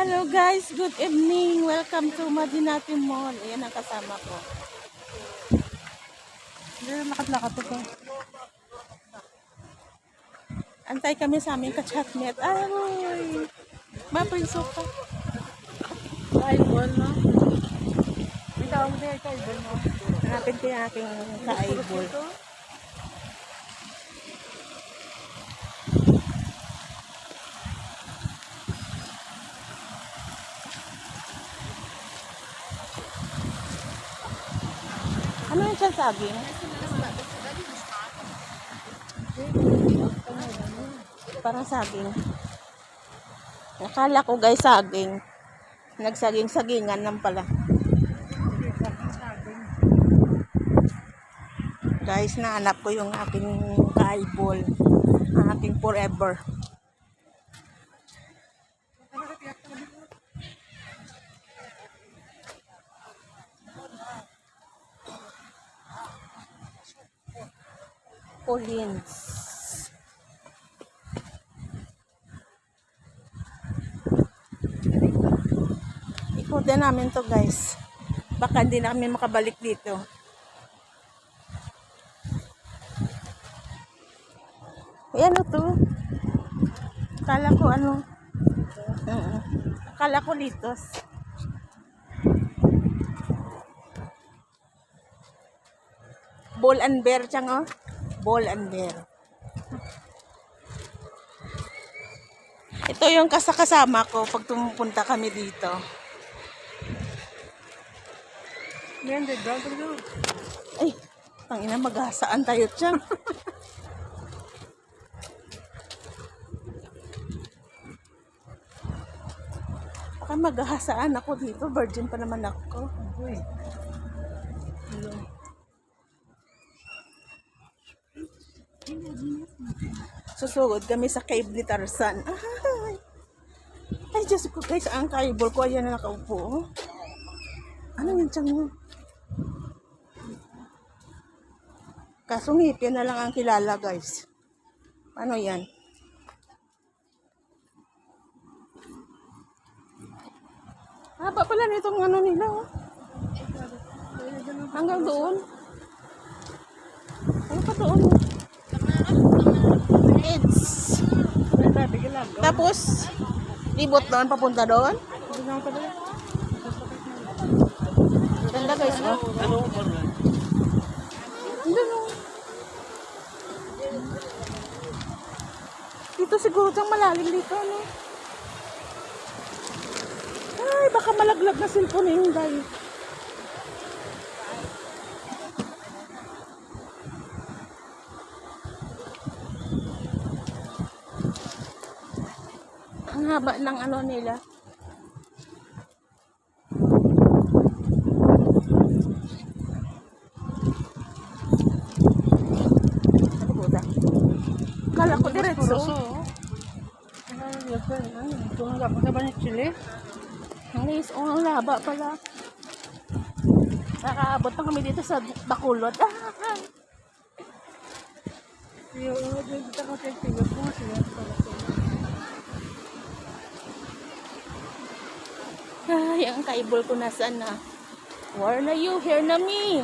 Hello guys, good evening. Welcome to Madinati Mall. Ayan ang kasama ko. Lakad-lakad ito. Antay kami sa aming kachatmet. Ay, maprinso pa. Kaibol, no? May tawag din, kaibol, no? Hanapin ko yung aking kaibol. Ano yung saging? Parang saging. Akala ko guys saging. Nagsaging-sagingan lang pala. Guys, nahanap ko yung aking kaibol. Ang aking forever. Collins. Ikutin namin to guys. Baka hindi na kami makabalik dito. Ayan o to. Akala ko ano. Akala ko litos. Ball and bear tiyang o. Ball and bear. Ito yung kasama ko pag tumupunta kami dito. Yan, the dog. Ay, tangina, maghasaan tayo dyan. Baka maghahasaan ako dito. Virgin pa naman ako. Uy. Susugod kami sa cave ni Tarzan. Ay, Diyos ko guys, ang kaibol ko. Ayan na nakaupo. Ano yung tiyang mo? Kaso ngipin na lang ang kilala guys. Ano yan? Haba pala nitong ano nila. Oh. Hanggang doon. Ano pa doon? Kids. Tapos, libot doon, papunta doon. Ganda guys, no? Ano ba rin? Hindi, no? Dito siguro dyan malalim dito, no? Ay, baka malaglag na cellphone yung guys. Ang haba ng ano nila. Ano po ba? Kala ko diretso. Tunggap ka ba ni Chile? Nice. Oh, ang laba pala. Nakaabot na kami dito sa Bakulod. Yung dito ka tayo tingnan mo sila. Ay, ang kaibol ko nasaan na. Where na you? Here na me.